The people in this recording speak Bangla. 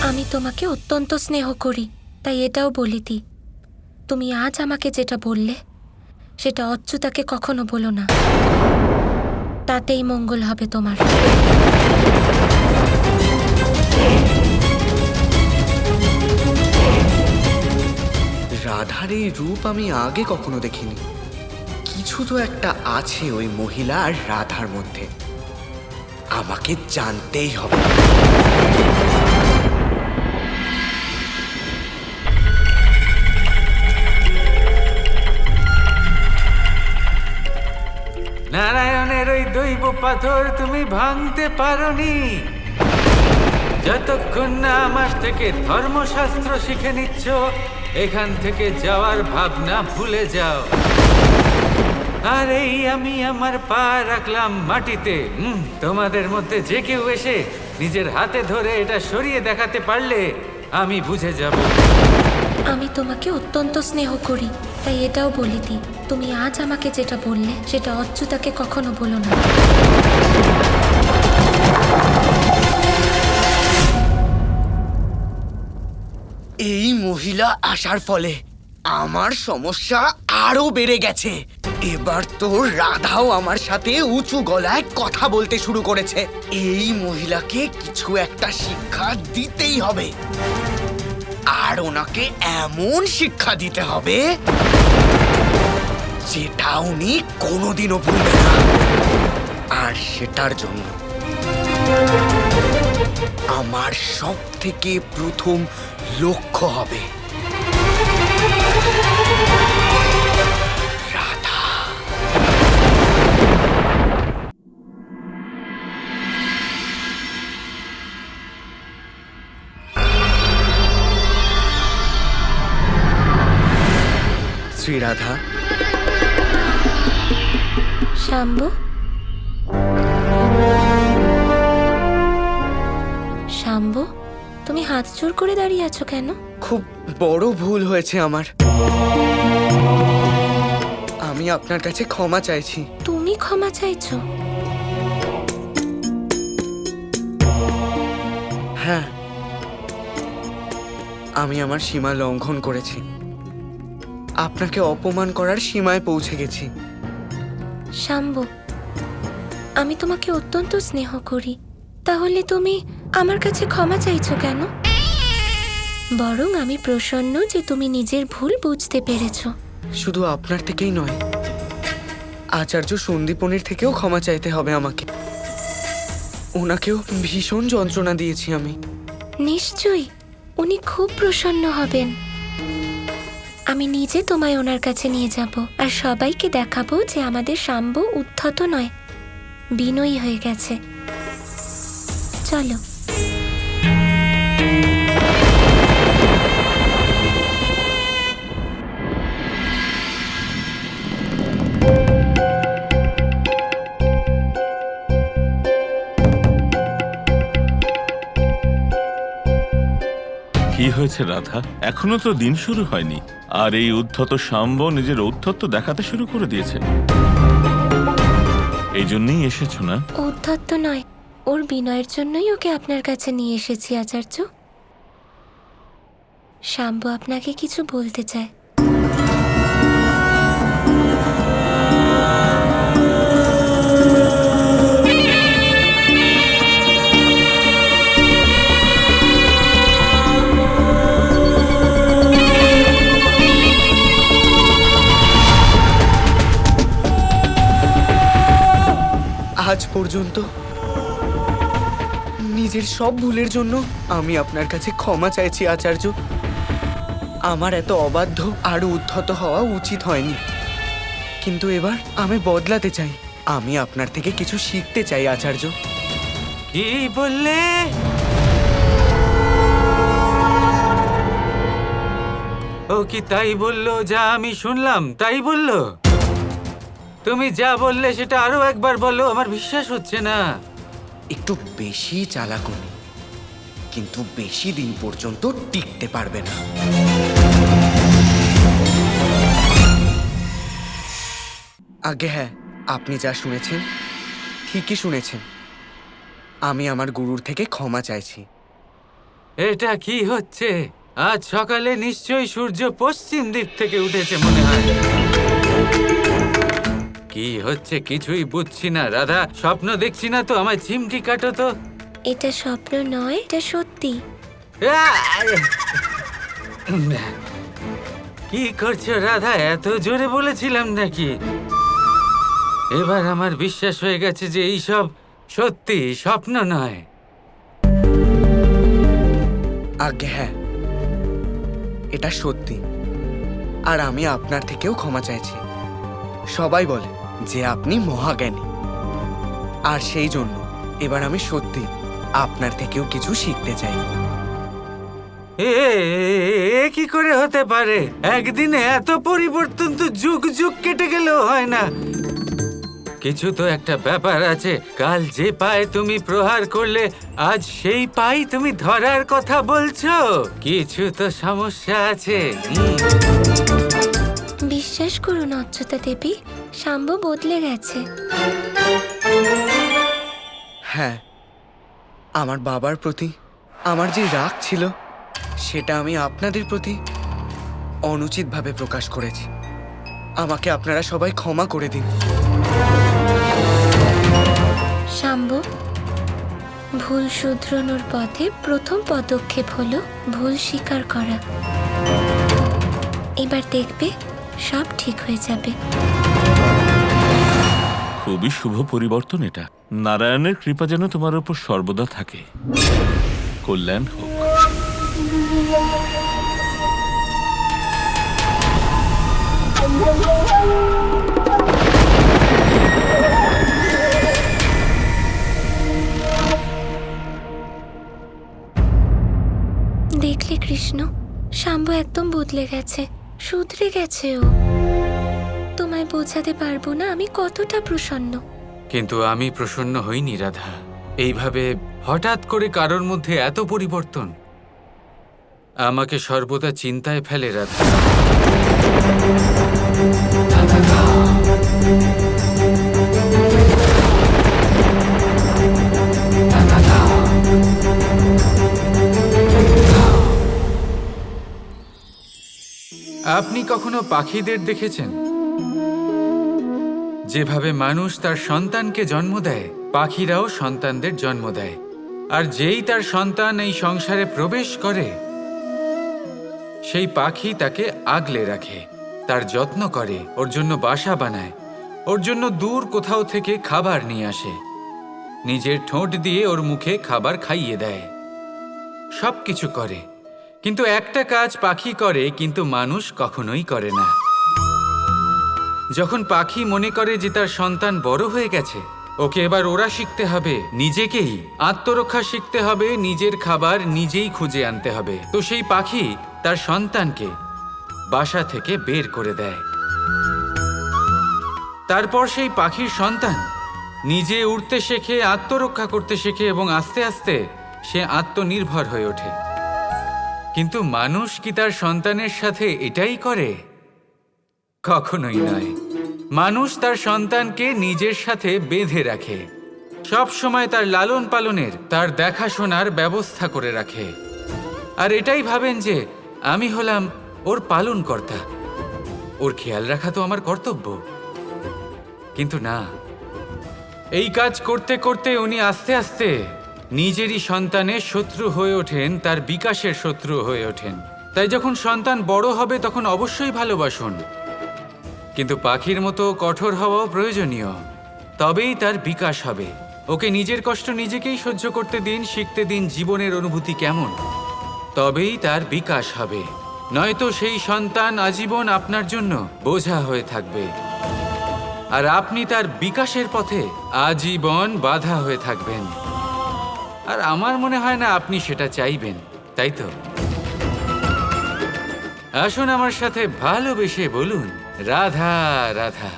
আমি তোমাকে অত্যন্ত স্নেহ করি, তাই এটাও বলি দি, তুমি আজ আমাকে যেটা বললে সেটা অচ্যুতাকে কখনো বলো না, তাতেই মঙ্গল হবে তোমার। রাধার এই রূপ আমি আগে কখনো দেখিনি। কিছু তো একটা আছে ওই মহিলা আর রাধার মধ্যে, আমাকে জানতেই হবে। নারায়ণের ওই দৈব পাথর তুমি ভাঙতে পারোনি যতক্ষণ না আমার থেকে ধর্মশাস্ত্র শিখে নিচ্ছ। এখান থেকে যাওয়ার ভাবনা ভুলে যাও। আর এই আমি আমার পা রাখলাম মাটিতে। তোমাদের মধ্যে যে কেউ এসে নিজের হাতে ধরে এটা সরিয়ে দেখাতে পারলে আমি বুঝে যাব। আমি তোমাকে অত্যন্ত স্নেহ করি, তাই এটাও বলি দি, তুমি আজ আমাকে যেটা বললে সেটা অচ্যুতাকে কখনো বলো না। এই মহিলা আসার ফলে আমার সমস্যা আরো বেড়ে গেছে। এবার তো রাধাও আমার সাথে উঁচু গলায় কথা বলতে শুরু করেছে। এই মহিলাকে কিছু একটা শিক্ষা দিতেই হবে, আর ওনাকে এমন শিক্ষা দিতে হবে যেটা উনি কোনোদিনও ভুলবে না। আর সেটার জন্য আমার সব থেকে প্রথম লক্ষ্য হবে রাধা। শ্রী রাধা। শাম্বু, শাম্বু, তুমি হাত জোর করে দাঁড়িয়ে আছো কেন? খুব বড় ভুল হয়েছে আমার, আমি আপনার কাছে ক্ষমা চাইছি। তুমি ক্ষমা চাইছো? হ্যাঁ, আমি আমার সীমা লঙ্ঘন করেছি, আপনাকে অপমান করার সীমায় পৌঁছে গেছি। শাম্বু, আমি তোমাকে অত্যন্ত স্নেহ করি, তাহলে তুমি আমার কাছে ক্ষমা চাইছো কেন? বরং আমি প্রসন্ন যে তুমি নিজের ভুল বুঝতে পেরেছো। শুধু আপনার থেকেই নয়, আচার্য সন্দীপনের থেকেও ক্ষমা চাইতে হবে আমাকে। ওনাকেও ভীষণ যন্ত্রণা দিয়েছি আমি। নিশ্চয়ই উনি খুব প্রসন্ন হবেন। আমি নিজে তোমায় ওনার কাছে নিয়ে যাব, আর সবাইকে দেখাবো যে আমাদের শাম্বু উদ্ধত নয়, বিনয়ী হয়ে গেছে। চলো। কি হয়েছে রাধা? এখনো তো দিন শুরু হয়নি, আর এই উদ্ধত শাম্ব নিজের ঔদ্ধত্য দেখাতে শুরু করে দিয়েছে। এই জন্যই এসেছো না? উদ্ধত নয়, ওর বিনয়ের জন্যই ওকে আপনার কাছে নিয়ে এসেছি আচার্য। শাম্বু আপনাকে কিছু বলতে চায়। আজ পর্যন্ত নিজের সব ভুলের জন্য আমি আপনার কাছে ক্ষমা চাইছি আচার্য। আমার এত অবাধ্য আর উদ্ধত হওয়া উচিত হয়নি, কিন্তু এবার আমি বদলাতে চাই। আমি আপনার থেকে কিছু শিখতে চাই আচার্য। কি বললে? ও কি তাই বললো যা আমি শুনলাম তাই বললো? তুমি যা বললে সেটা আরো একবার বলো, আমার বিশ্বাস হচ্ছে না। একটু বেশি চালাক উনি, কিন্তু বেশি দিন পর্যন্ত টিকতে পারবে না। আগে হ্যাঁ, আপনি যা শুনেছেন ঠিকই শুনেছেন। আমি আমার গুরুর থেকে ক্ষমা চাইছি। এটা কি হচ্ছে? আজ সকালে নিশ্চয়ই সূর্য পশ্চিম দিক থেকে উঠেছে মনে হয়। কি হচ্ছে কিছুই বুঝছি না। রাধা, স্বপ্ন দেখছি না তো? আমায় চিমটি কাটো তো। এটা স্বপ্ন নয়, এটা সত্যি। কি করছো রাধা? এত জোরে বলেছিলাম নাকি? এবার আমার বিশ্বাস হয়ে গেছে যে এইসব সত্যি, স্বপ্ন নয়। আজ্ঞে হ্যাঁ, এটা সত্যি। আর আমি আপনার থেকেও ক্ষমা চাইছি। সবাই বলে যে আপনি মহাজ্ঞানী, আর সেই জন্য এবার আমি সত্যি আপনার থেকেও কিছু শিখতে চাই। এ কি করে হতে পারে? একদিনে এত পরিবর্তন তো যুগ যুগ কেটে গেলেও হয় না। কিছু তো একটা ব্যাপার আছে। কাল যে পায়ে তুমি প্রহার করলে, আজ সেই পাই তুমি ধরার কথা বলছো। কিছু তো সমস্যা আছে। বিশ্বাস করুন অচ্যুতা দেবী, শাম্ব বদলে গেছে। হ্যাঁ, আমার বাবার প্রতি আমার যে রাগ ছিল, সেটা আমি আপনাদের প্রতি অনুচিতভাবে প্রকাশ করেছি। আমাকে আপনারা সবাই ক্ষমা করে দিন। শাম্ব, ভুল শুধরানোর পথে প্রথম পদক্ষেপ হলো ভুল স্বীকার করা। এবার দেখবে সব ঠিক হয়ে যাবে। খুবই শুভ পরিবর্তন এটা। নারায়ণের কৃপা যেন তোমার উপর সর্বদা থাকে। কল্যাণ হোক। দেখলে কৃষ্ণ, শাম্ব একদম বদলে গেছে, শুধরে গেছে ও। তোমায় বোঝাতে পারবো না আমি কতটা প্রসন্ন। কিন্তু আমি প্রসন্ন হইনি রাধা। এইভাবে হঠাৎ করে কারোর মধ্যে এত পরিবর্তন আমাকে সর্বদা চিন্তায় ফেলে রাধা। আপনি কখনো পাখিদের দেখেছেন? যেভাবে মানুষ তার সন্তানকে জন্ম দেয়, পাখিরাও সন্তানদের জন্ম দেয়। আর যেই তার সন্তান এই সংসারে প্রবেশ করে, সেই পাখি তাকে আগলে রাখে, তার যত্ন করে, ওর জন্য বাসা বানায়, ওর জন্য দূর কোথাও থেকে খাবার নিয়ে আসে, নিজের ঠোঁট দিয়ে ওর মুখে খাবার খাইয়ে দেয়, সব কিছু করে। কিন্তু একটা কাজ পাখি করে, কিন্তু মানুষ কখনোই করে না। যখন পাখি মনে করে যে তার সন্তান বড় হয়ে গেছে, ওকে এবার ওরা শিখতে হবে, নিজেকেই আত্মরক্ষা শিখতে হবে, নিজের খাবার নিজেই খুঁজে আনতে হবে, তো সেই পাখি তার সন্তানকে বাসা থেকে বের করে দেয়। তারপর সেই পাখির সন্তান নিজে উড়তে শেখে, আত্মরক্ষা করতে শেখে এবং আস্তে আস্তে সে আত্মনির্ভর হয়ে ওঠে। কিন্তু মানুষ কি তার সন্তানের সাথে এটাই করে? কখনোই নয়। মানুষ তার সন্তানকে নিজের সাথে বেঁধে রাখে, সব সময় তার লালন পালনের, তার দেখাশোনার ব্যবস্থা করে রাখে। আর এটাই ভাবেন যে আমি হলাম ওর পালনকর্তা, ওর খেয়াল রাখা তো আমার কর্তব্য। কিন্তু না, এই কাজ করতে করতে উনি আস্তে আস্তে নিজেরই সন্তানের শত্রু হয়ে ওঠেন, তার বিকাশের শত্রু হয়ে ওঠেন। তাই যখন সন্তান বড় হবে তখন অবশ্যই ভালোবাসুন, কিন্তু পাখির মতো কঠোর হওয়াও প্রয়োজনীয়। তবেই তার বিকাশ হবে। ওকে নিজের কষ্ট নিজেকেই সহ্য করতে দিন, শিখতে দিন জীবনের অনুভূতি কেমন, তবেই তার বিকাশ হবে। নয়তো সেই সন্তান আজীবন আপনার জন্য বোঝা হয়ে থাকবে, আর আপনি তার বিকাশের পথে আজীবন বাধা হয়ে থাকবেন। আর আমার মনে হয় না আপনি সেটা চাইবেন, তাই তো? আসুন আমার সাথে ভালোবেসে বলুন, রাধা রাধা।